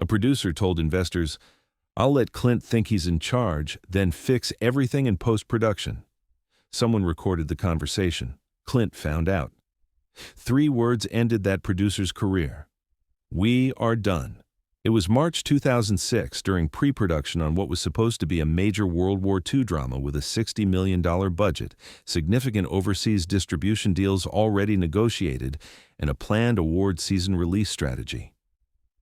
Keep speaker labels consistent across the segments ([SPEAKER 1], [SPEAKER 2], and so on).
[SPEAKER 1] producer told investors, "I'll let Clint think he's in charge, then fix everything in post-production." Someone recorded the conversation. Clint found out. 3 words ended that producer's career. "We are done." It was March 2006, during pre-production on what was supposed to be a major World War II drama with a $60 million budget, significant overseas distribution deals already negotiated, and a planned award season release strategy.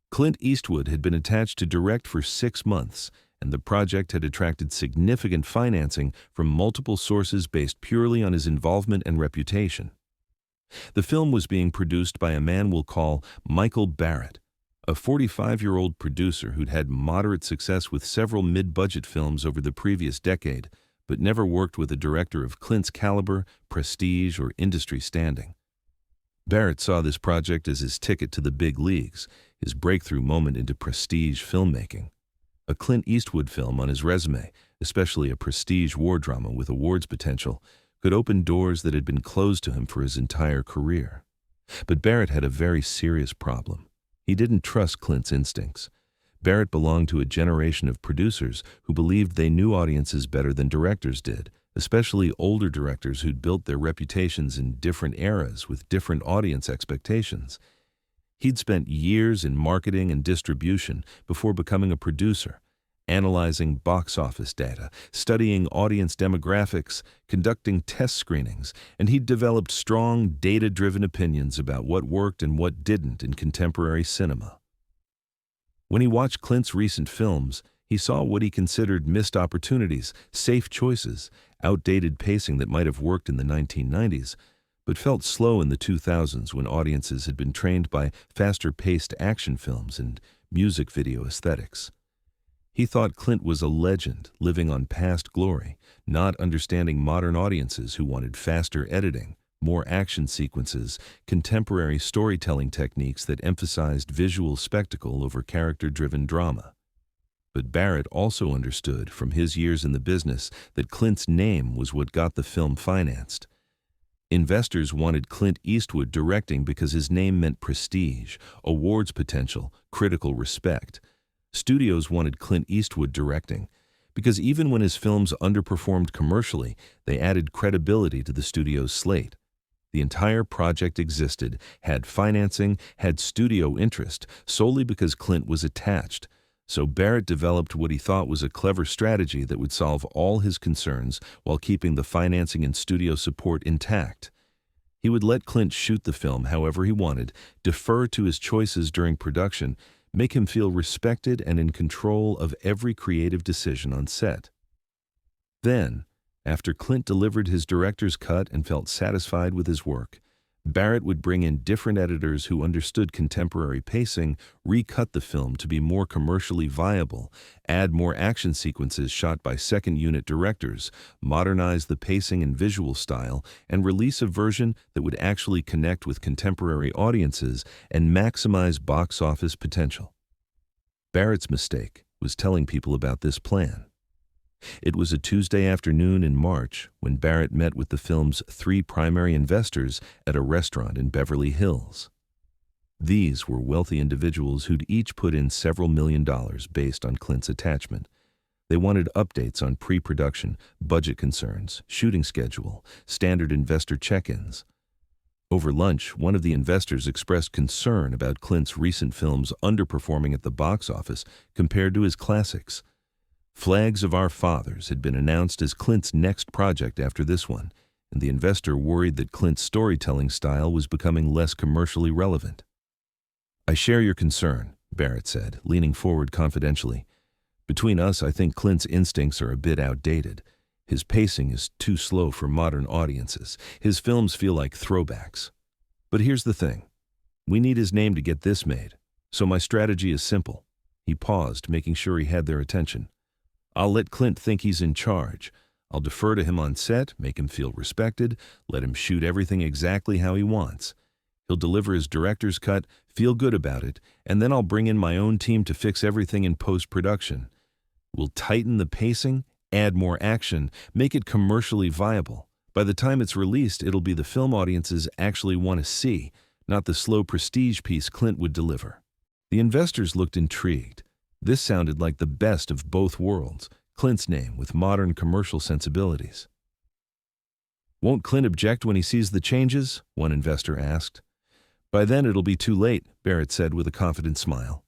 [SPEAKER 1] Clint Eastwood had been attached to direct for 6 months, and the project had attracted significant financing from multiple sources based purely on his involvement and reputation. The film was being produced by a man we'll call Michael Barrett, a 45-year-old producer who'd had moderate success with several mid-budget films over the previous decade, but never worked with a director of Clint's caliber, prestige, or industry standing. Barrett saw this project as his ticket to the big leagues, his breakthrough moment into prestige filmmaking. A Clint Eastwood film on his resume, especially a prestige war drama with awards potential, could open doors that had been closed to him for his entire career. But Barrett had a very serious problem. He didn't trust Clint's instincts. Barrett belonged to a generation of producers who believed they knew audiences better than directors did, especially older directors who'd built their reputations in different eras with different audience expectations. He'd spent years in marketing and distribution before becoming a producer, analyzing box office data, studying audience demographics, conducting test screenings, and he'd developed strong, data-driven opinions about what worked and what didn't in contemporary cinema. When he watched Clint's recent films, he saw what he considered missed opportunities, safe choices, outdated pacing that might have worked in the 1990s, but felt slow in the 2000s when audiences had been trained by faster-paced action films and music video aesthetics. He thought Clint was a legend living on past glory, not understanding modern audiences who wanted faster editing, more action sequences, contemporary storytelling techniques that emphasized visual spectacle over character-driven drama. But Barrett also understood from his years in the business that Clint's name was what got the film financed. Investors wanted Clint Eastwood directing because his name meant prestige, awards potential, critical respect. Studios wanted Clint Eastwood directing because even when his films underperformed commercially, they added credibility to the studio's slate. The entire project existed, had financing, had studio interest, solely because Clint was attached. So Barrett developed what he thought was a clever strategy that would solve all his concerns while keeping the financing and studio support intact. He would let Clint shoot the film however he wanted, defer to his choices during production, make him feel respected and in control of every creative decision on set. Then, after Clint delivered his director's cut and felt satisfied with his work, Barrett would bring in different editors who understood contemporary pacing, recut the film to be more commercially viable, add more action sequences shot by second-unit directors, modernize the pacing and visual style, and release a version that would actually connect with contemporary audiences and maximize box office potential. Barrett's mistake was telling people about this plan. It was a Tuesday afternoon in March when Barrett met with the film's 3 primary investors at a restaurant in Beverly Hills. These were wealthy individuals who'd each put in several $1,000,000 based on Clint's attachment. They wanted updates on pre-production, budget concerns, shooting schedule, standard investor check-ins. Over lunch, one of the investors expressed concern about Clint's recent films underperforming at the box office compared to his classics. Flags of Our Fathers had been announced as Clint's next project after this one, and the investor worried that Clint's storytelling style was becoming less commercially relevant. "I share your concern," Barrett said, leaning forward confidentially. "Between us, I think Clint's instincts are a bit outdated. His pacing is too slow for modern audiences. His films feel like throwbacks. But here's the thing. We need his name to get this made, so my strategy is simple." He paused, making sure he had their attention. "I'll let Clint think he's in charge. I'll defer to him on set, make him feel respected, let him shoot everything exactly how he wants. He'll deliver his director's cut, feel good about it, and then I'll bring in my own team to fix everything in post-production. We'll tighten the pacing, add more action, make it commercially viable. By the time it's released, it'll be the film audiences actually want to see, not the slow prestige piece Clint would deliver." The investors looked intrigued. This sounded like the best of both worlds, Clint's name with modern commercial sensibilities. "Won't Clint object when he sees the changes?" one investor asked. "By then it'll be too late," Barrett said with a confident smile.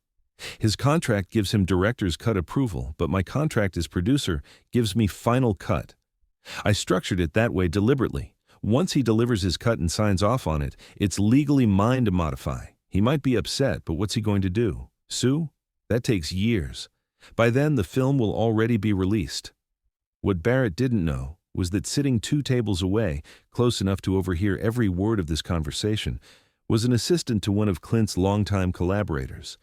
[SPEAKER 1] "His contract gives him director's cut approval, but my contract as producer gives me final cut. I structured it that way deliberately. Once he delivers his cut and signs off on it, it's legally mine to modify. He might be upset, but what's he going to do? Sue? That takes years. By then, the film will already be released." What Barrett didn't know was that sitting 2 tables away, close enough to overhear every word of this conversation, was an assistant to one of Clint's longtime collaborators.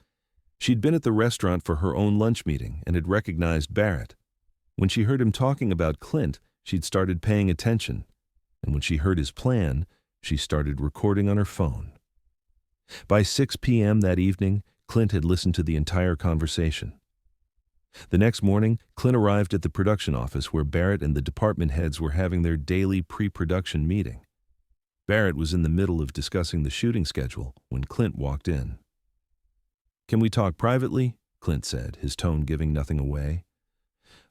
[SPEAKER 1] She'd been at the restaurant for her own lunch meeting and had recognized Barrett. When she heard him talking about Clint, she'd started paying attention. And when she heard his plan, she started recording on her phone. By 6 p.m. that evening, Clint had listened to the entire conversation. The next morning, Clint arrived at the production office where Barrett and the department heads were having their daily pre-production meeting. Barrett was in the middle of discussing the shooting schedule when Clint walked in. "Can we talk privately?" Clint said, his tone giving nothing away.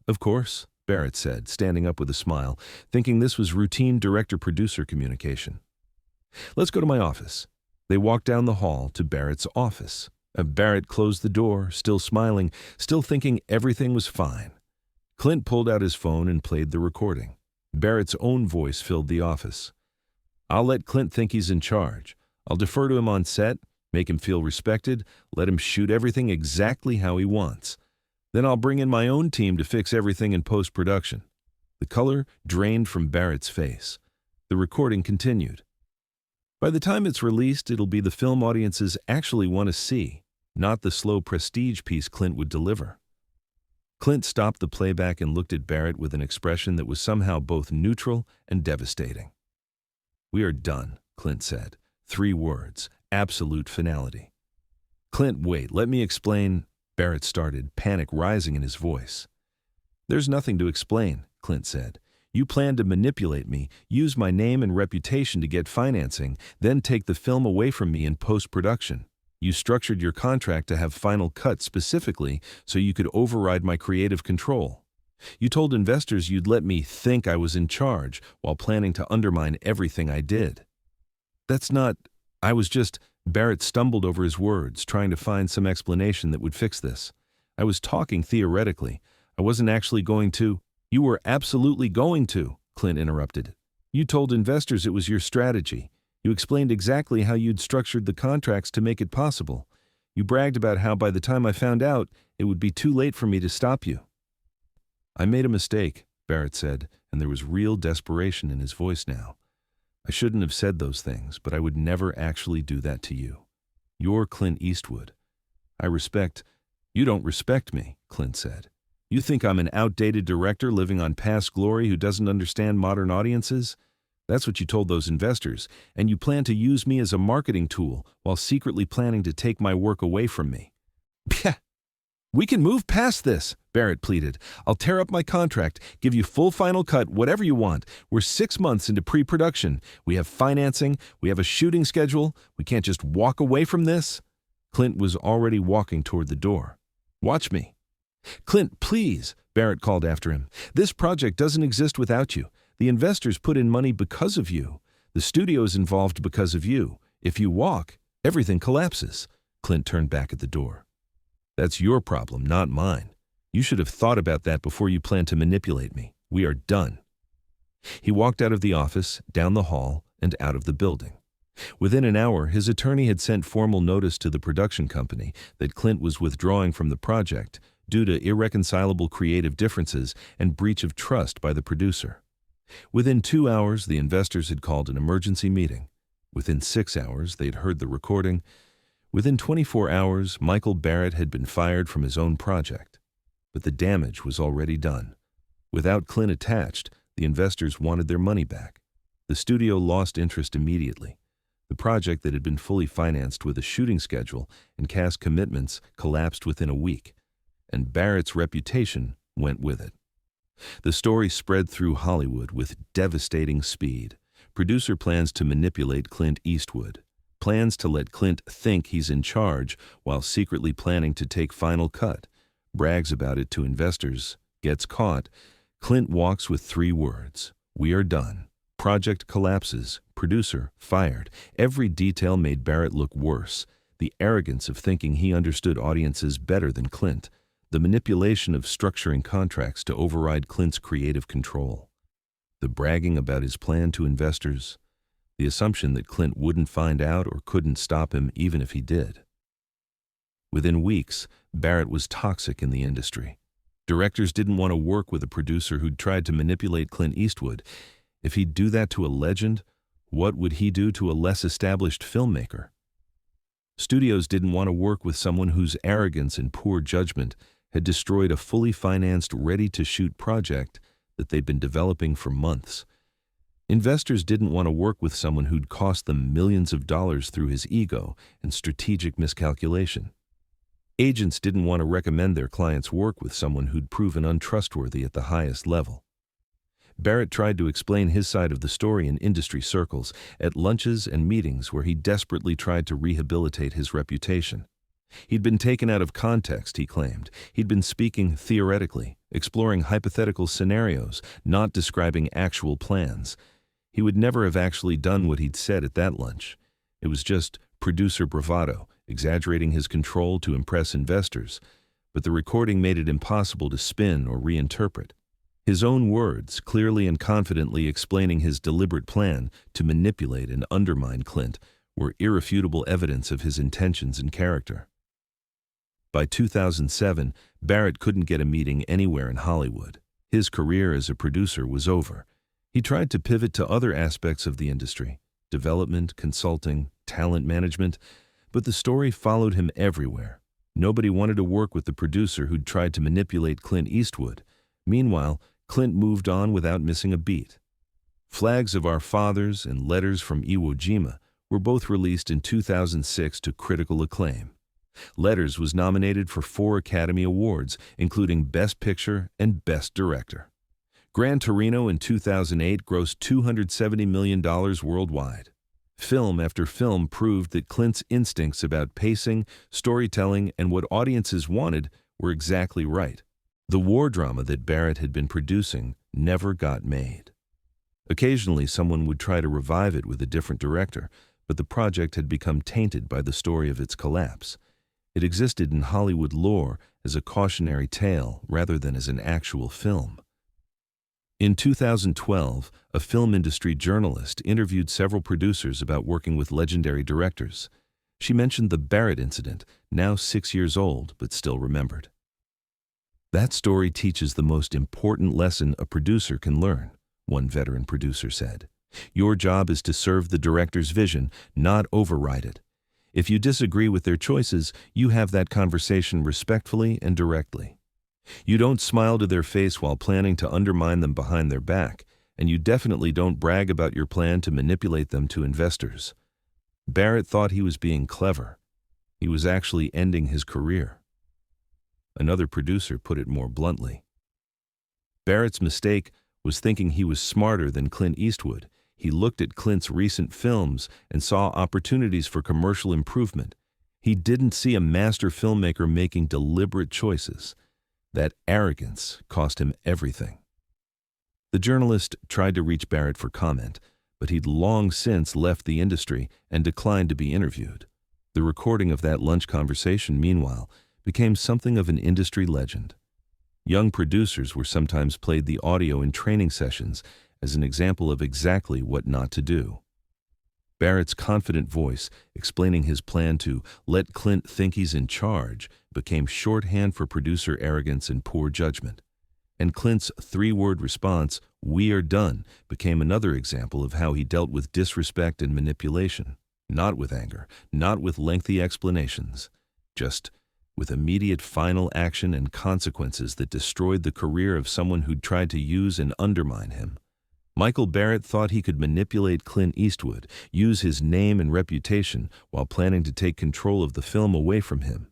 [SPEAKER 1] "Of course," Barrett said, standing up with a smile, thinking this was routine director-producer communication. "Let's go to my office." They walked down the hall to Barrett's office. Barrett closed the door, still smiling, still thinking everything was fine. Clint pulled out his phone and played the recording. Barrett's own voice filled the office. "I'll let Clint think he's in charge. I'll defer to him on set, make him feel respected, let him shoot everything exactly how he wants. Then I'll bring in my own team to fix everything in post-production." The color drained from Barrett's face. The recording continued. "By the time it's released, it'll be the film audiences actually want to see, not the slow prestige piece Clint would deliver." Clint stopped the playback and looked at Barrett with an expression that was somehow both neutral and devastating. "We are done," Clint said. 3 words, absolute finality. "Clint, wait, let me explain," Barrett started, panic rising in his voice. "There's nothing to explain," Clint said. "You plan to manipulate me, use my name and reputation to get financing, then take the film away from me in post-production. You structured your contract to have final cut specifically so you could override my creative control. You told investors you'd let me think I was in charge while planning to undermine everything I did." "That's not... I was just..." Barrett stumbled over his words, trying to find some explanation that would fix this. "I was talking theoretically. I wasn't actually going to..." "You were absolutely going to," Clint interrupted. "You told investors it was your strategy. You explained exactly how you'd structured the contracts to make it possible. You bragged about how by the time I found out, it would be too late for me to stop you." "I made a mistake," Barrett said, and there was real desperation in his voice now. "I shouldn't have said those things, but I would never actually do that to you. You're Clint Eastwood. I respect..." "You don't respect me," Clint said. "You think I'm an outdated director living on past glory who doesn't understand modern audiences? That's what you told those investors, and you plan to use me as a marketing tool while secretly planning to take my work away from me." "Pah! We can move past this," Barrett pleaded. "I'll tear up my contract, give you full final cut, whatever you want. We're 6 months into pre-production. We have financing, we have a shooting schedule. We can't just walk away from this." Clint was already walking toward the door. "Watch me." "Clint, please," Barrett called after him. "This project doesn't exist without you. The investors put in money because of you. The studio is involved because of you. If you walk, everything collapses." Clint turned back at the door. "That's your problem, not mine. You should have thought about that before you planned to manipulate me. We are done." He walked out of the office, down the hall, and out of the building. Within an hour, his attorney had sent formal notice to the production company that Clint was withdrawing from the project due to irreconcilable creative differences and breach of trust by the producer. Within 2 hours, the investors had called an emergency meeting. Within 6 hours, they'd heard the recording. Within 24 hours, Michael Barrett had been fired from his own project. But the damage was already done. Without Clint attached, the investors wanted their money back. The studio lost interest immediately. The project that had been fully financed with a shooting schedule and cast commitments collapsed within a week, and Barrett's reputation went with it. The story spread through Hollywood with devastating speed. Producer plans to manipulate Clint Eastwood. plans to let Clint think he's in charge while secretly planning to take final cut, brags about it to investors, gets caught. Clint walks with 3 words: "We are done." Project collapses, producer fired. Every detail made Barrett look worse. The arrogance of thinking he understood audiences better than Clint. The manipulation of structuring contracts to override Clint's creative control. The bragging about his plan to investors. The assumption that Clint wouldn't find out or couldn't stop him even if he did. Within weeks, Barrett was toxic in the industry. Directors didn't want to work with a producer who'd tried to manipulate Clint Eastwood. If he'd do that to a legend, what would he do to a less established filmmaker? Studios didn't want to work with someone whose arrogance and poor judgment had destroyed a fully financed, ready-to-shoot project that they'd been developing for months. Investors didn't want to work with someone who'd cost them millions of dollars through his ego and strategic miscalculation. Agents didn't want to recommend their clients work with someone who'd proven untrustworthy at the highest level. Barrett tried to explain his side of the story in industry circles, at lunches and meetings where he desperately tried to rehabilitate his reputation. He'd been taken out of context, he claimed. He'd been speaking theoretically, exploring hypothetical scenarios, not describing actual plans. He would never have actually done what he'd said at that lunch. It was just producer bravado, exaggerating his control to impress investors. But the recording made it impossible to spin or reinterpret. His own words, clearly and confidently explaining his deliberate plan to manipulate and undermine Clint, were irrefutable evidence of his intentions and character. By 2007, Barrett couldn't get a meeting anywhere in Hollywood. His career as a producer was over. He tried to pivot to other aspects of the industry, development, consulting, talent management, but the story followed him everywhere. Nobody wanted to work with the producer who'd tried to manipulate Clint Eastwood. Meanwhile, Clint moved on without missing a beat. Flags of Our Fathers and Letters from Iwo Jima were both released in 2006 to critical acclaim. Letters was nominated for 4 Academy Awards, including Best Picture and Best Director. Gran Torino in 2008 grossed $270 million worldwide. Film after film proved that Clint's instincts about pacing, storytelling, and what audiences wanted were exactly right. The war drama that Barrett had been producing never got made. Occasionally, someone would try to revive it with a different director, but the project had become tainted by the story of its collapse. It existed in Hollywood lore as a cautionary tale rather than as an actual film. In 2012, a film industry journalist interviewed several producers about working with legendary directors. She mentioned the Barrett incident, now 6 years old but still remembered. "That story teaches the most important lesson a producer can learn," one veteran producer said. "Your job is to serve the director's vision, not override it. If you disagree with their choices, you have that conversation respectfully and directly. You don't smile to their face while planning to undermine them behind their back, and you definitely don't brag about your plan to manipulate them to investors." Barrett thought he was being clever. He was actually ending his career. Another producer put it more bluntly. Barrett's mistake was thinking he was smarter than Clint Eastwood. He looked at Clint's recent films and saw opportunities for commercial improvement. He didn't see a master filmmaker making deliberate choices. That arrogance cost him everything. The journalist tried to reach Barrett for comment, but he'd long since left the industry and declined to be interviewed. The recording of that lunch conversation, meanwhile, became something of an industry legend. Young producers were sometimes played the audio in training sessions as an example of exactly what not to do. Barrett's confident voice, explaining his plan to let Clint think he's in charge, became shorthand for producer arrogance and poor judgment. And Clint's 3-word response, "We are done," became another example of how he dealt with disrespect and manipulation. Not with anger, not with lengthy explanations, just with immediate final action and consequences that destroyed the career of someone who'd tried to use and undermine him. Michael Barrett thought he could manipulate Clint Eastwood, use his name and reputation while planning to take control of the film away from him.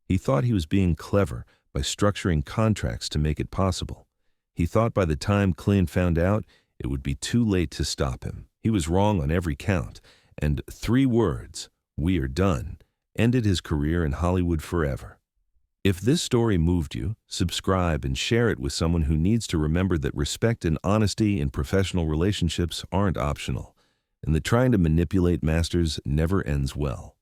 [SPEAKER 1] He thought he was being clever by structuring contracts to make it possible. He thought by the time Clint found out, it would be too late to stop him. He was wrong on every count, and 3 words, "We are done," ended his career in Hollywood forever. If this story moved you, subscribe and share it with someone who needs to remember that respect and honesty in professional relationships aren't optional, and that trying to manipulate masters never ends well.